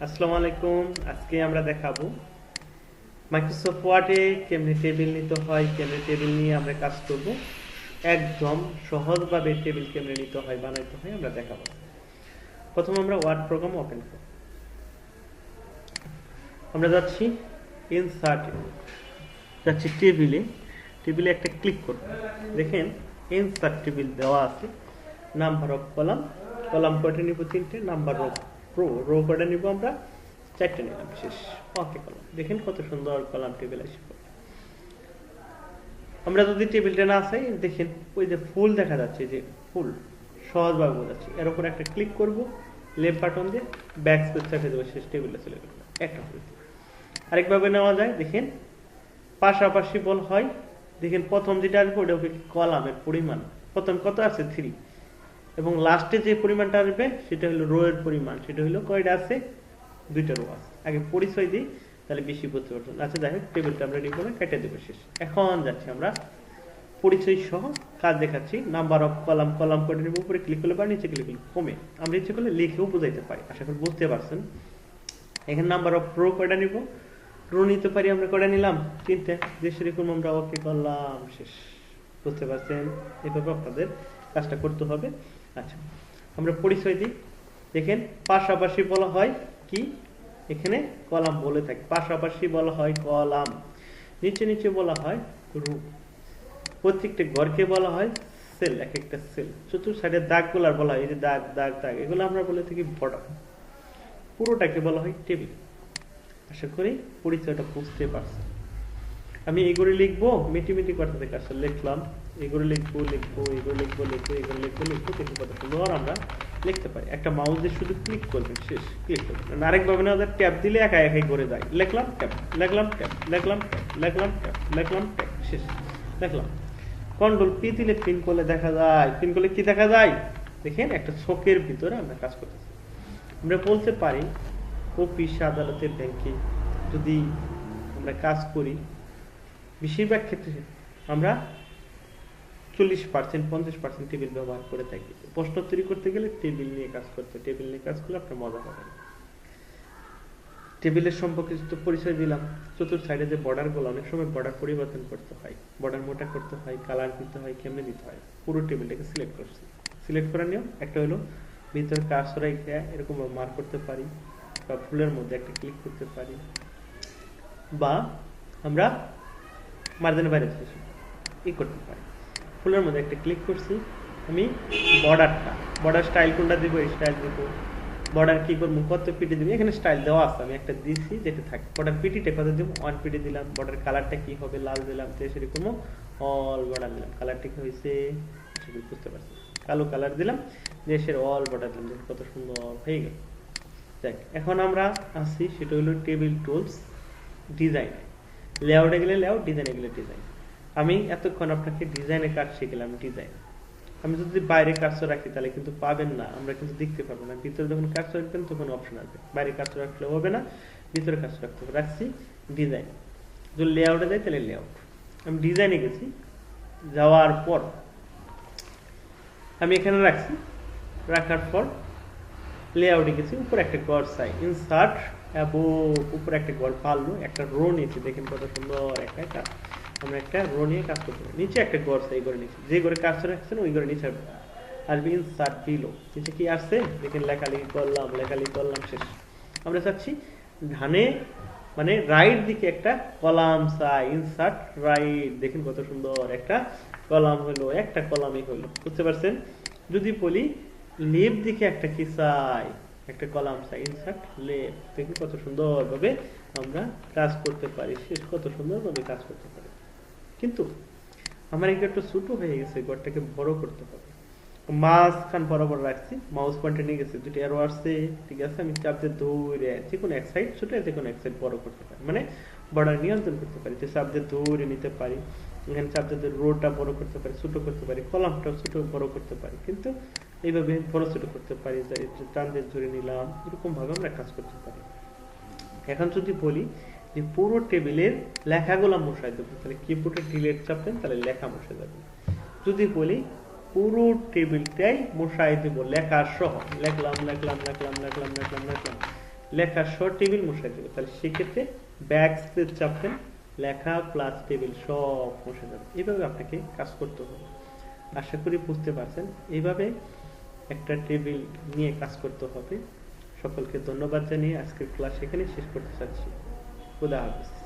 আসসালামু আলাইকুম। আজকে আমরা দেখাবো মাইক্রোসফট ওয়ার্ডে কেমনে টেবিল নিতে হয়, কেমনে টেবিল নিয়ে আমরা কাজ করব। একদম সহজভাবে টেবিল কেমনে নিতে হয়, বানাইতে হয় আমরা দেখাবো। প্রথম আমরা ওয়ার্ড প্রোগ্রাম ওপেন করব। আমরা যাচ্ছি ইনসার্ট, যাচ্ছি টেবিলে। টেবিলে একটা ক্লিক করব। দেখেন ইনসার্ট টেবিল দেওয়া আছে। নাম্বার অফ কলাম, কলাম কয়টা নিব? 3টে। নাম্বার অফ রো, রো কয়টা নিব আমরা? 4টে নিলাম। শেষ। ওকে কলাম। দেখেন কত সুন্দর কলাম টেবিল আসে। আমরা যদি টেবিলটা না চাই, দেখেন ওই যে ফুল দেখা যাচ্ছে, যে ফুল সহজভাবে বোঝাচ্ছি। এর উপর একটা ক্লিক করব, লেফট বাটন দিয়ে ব্যাক স্পেস চেপে দেবো, শেষ। টেবিলটা চলে গেল। একটা ফুল। আরেকভাবে নেওয়া যায়, দেখেন পাশাপাশি বল হয়। দেখেন প্রথম যেটা আসবে ওটা হবে কলামের পরিমাণ। প্রথম কত আছে? 3। এবং লাস্টে যে পরিমাণটা আসবে সেটা হলো রো এর পরিমাণ। সেটা হলো কয়টা আছে? 2টা রো আছে। আগে পরিচয় দিই, তাহলে বেশি বুঝতে পারছেন। আচ্ছা যাই হোক, টেবিলটা আমরা নিব না, কেটে দেবো। শেষ। এখন যাচ্ছি আমরা পরিচয় সহ কাজ দেখাচ্ছি। নাম্বার অফ কলাম, কলাম করে নিব। উপরে ক্লিক করলে বা নিচে ক্লিক করলে কমে। আমরা ইচ্ছে করলে লিখেও বোঝাইতে পারি। আশা করি বুঝতে পারছেন। এখানে নাম্বার অফ রো কয়টা নিব? রো নিতে পারি আমরা। কয়টা নিলাম? 3টে। যে সেরকম আমরা ওকে করলাম। শেষ। বুঝতে পারছেন? এভাবে আপনাদের কাজটা করতে হবে। আচ্ছা, আমরা পরিচয় দিই। দেখেন পাশাপাশি বলা হয় কি? এখানে কলাম বলে থাকি। পাশাপাশি বলা হয় কলাম। নিচে নিচে বলা হয় রো। প্রত্যেকটা ঘরকে বলা হয় সেল, এক একটা সেল। চতুর্থ সাইডের দাগগুলার বলা হয়, এই যে দাগ দাগ দাগ, এগুলো আমরা বলে থাকি বর্ডার। পুরোটাকে বলা হয় টেবিল। আশা করি পরিচয়টা বুঝতে পারছেন। আমি এগুলো লিখবো, মিটিমিটি করতে থেকে আসলে লিখলাম। এগুলো লিখবো লিখবো, এগুলো লিখবো লিখবো, এগুলো লিখবো লিখবো, কিছু কথা সুন্দর আমরা লিখতে পারি। একটা মাউস দিয়ে শুধু ক্লিক করবেন, শেষ। ক্লিক করবেন। আরেকভাবে না, ট্যাব দিলে একা একাই করে যায়। লিখলাম ট্যাব, লিখলাম ট্যাব, লিখলাম ট্যাব, লিখলাম ট্যাব, লিখলাম ট্যাব, শেষ। লিখলাম। কন্ট্রোল পি দিলে প্রিন্ট করলে দেখা যায়। প্রিন্ট করলে কি দেখা যায়? দেখেন একটা ছকের ভিতরে আমরা কাজ করতেছি। আমরা বলতে পারি অফিস আদালতের ব্যাংকে যদি আমরা কাজ করি, বেশিরভাগ ক্ষেত্রে আমরা 40% 50% টেবিল ব্যবহার করে থাকি। প্রশ্ন তৈরি করতে গেলে টেবিল নিয়ে কাজ করতে, টেবিল নিয়ে কাজ করলে আপনার মজা পাবেন। টেবিলের সম্পর্কে পরিচয় দিলাম। চতুর্থ সাইডে যে বর্ডার গুলো, অনেক সময় বর্ডার পরিবর্তন করতে হয়, বর্ডার মোটা করতে হয়, কালার দিতে হয়, কেমনে দিতে হয়। পুরো টেবিলটাকে সিলেক্ট করছি। সিলেক্ট করার নিয়ম একটা হলো ভিতরে কার্সর এরকম মার্ক করতে পারি, বা ফুলের মধ্যে একটা ক্লিক করতে পারি, বা আমরা মার্জিনের বাইরে ই করতে পারি। ফুলের মধ্যে একটা ক্লিক করছি। আমি বর্ডারটা, বর্ডার স্টাইল কোনটা দিব? এই স্টাইল দিব। বর্ডার কি করবো? কত পিটি দিব? এখানে স্টাইল দেওয়া আছে, আমি একটা দিছি যেটা থাকে। বর্ডার পিটিটা কত দিব? 1 পিটি দিলাম। বর্ডার কালারটা কি হবে? লাল দিলাম। তো সেরকম অল বর্ডার দিলাম। কালারটা কি হয়েছে? সেগুলো বুঝতে পারছি। কালো কালার দিলাম, দেশের অল বর্ডার দিলাম। দেখুন কত সুন্দর হয়ে গেল। দেখ, এখন আমরা আসছি, সেটা হলো টেবিল টুলস, ডিজাইন। লেআউটে গেলে লেআউট, ডিজাইনে গেলে ডিজাইন। আমি এতক্ষণ আপনাকে ডিজাইনের কাজ শিখলাম। ডিজাইন আমি যদি বাইরে কার্সর রাখি তাহলে কিন্তু পাবেন না, আমরা কিন্তু দেখতে পারবো না। ভিতরে যখন কার্সর রাখবেন তখন অপশন আসবে। বাইরে কার্সর রাখলে হবে না, ভিতরে কার্সর রাখতে হবে। রাখছি ডিজাইন। যদি লেআউটে যাই তাহলে লেআউট। আমি ডিজাইনে গেছি, যাওয়ার পর আমি এখানে রাখছি। রাখার পর লেআউটে গেছি, উপরে একটা ঘর চাই, ইনসার্ট এবং উপরে একটা ঘর পারলো, একটা রো নিয়েছি। দেখেন কত সুন্দর একটা কাজ। আমরা একটা রো নিয়ে কাজ করতে পারি। নিচে একটা ঘর চাই, ঘরে নিচে যে ঘরে কাজ রাখছেন ওই ঘরে নিচে আসবে ইনসার্ট বিলো। নিচে কি আসছে? দেখেন লেখালেখি করলাম, লেখালেখি করলাম, শেষ। আমরা চাচ্ছি ডানে মানে রাইট দিকে একটা কলাম চাই, ইনসার্ট রাইট। দেখেন কত সুন্দর একটা কলাম হলো, একটা কলামই হলো। বুঝতে পারছেন? যদি বলি লেফট দিকে একটা কি চাই, একটা কলাম চাই, ইনসার্ট লেফট। দেখুন কত সুন্দরভাবে আমরা কাজ করতে পারি। শেষ। কত সুন্দরভাবে কাজ করতে পারি। কিন্তু আমার এটা একটু ছোট হয়ে গেছে, ঘরটাকে বড় করতে হবে। মাঝখান বরাবর রাখছি, মাউস পয়েন্টে নিয়ে গেছি, দুটো অ্যারো আসছে, ঠিক আছে। আমি চাপ দিয়ে ধরে যে কোনো এক সাইড ছোট, যে কোনো এক সাইড বড় করতে পারি, মানে বর্ডার নিয়ন্ত্রণ করতে পারি। চাপ দিয়ে ধরে নিতে পারি। এখানে চাপ দিয়ে রোটা বড় করতে পারি, ছোট করতে পারি, কলামটাও ছোট বড় করতে পারি। কিন্তু এইভাবে বড় ছোট করতে পারি, টান দিয়ে ধরে নিলাম, এরকম ভাবে আমরা কাজ করতে পারি। এখন যদি বলি যে পুরো টেবিলের লেখাগুলো মশাই দেবো, তাহলে কিবোর্ডে ডিলিট চাপবেন, তাহলে লেখা মশাই যাবে। যদি বলি পুরো টেবিলটাই মশাই দেব লেখা সহ, লেখলাম লেখলাম লেখলাম লেখলাম লেখলাম লেখলাম, লেখা সহ টেবিল মুছে যাবে, তাহলে সেক্ষেত্রে ব্যাক স্পেস চাপবেন, লেখা প্লাস টেবিল সব মুছে যাবে। এইভাবে আপনাকে কাজ করতে হবে। আশা করি বুঝতে পারছেন। এইভাবে একটা টেবিল নিয়ে কাজ করতে হবে। সকলকে ধন্যবাদ জানিয়ে আজকের ক্লাস এখানে শেষ করতে চাচ্ছি। খুদা হাফেজ।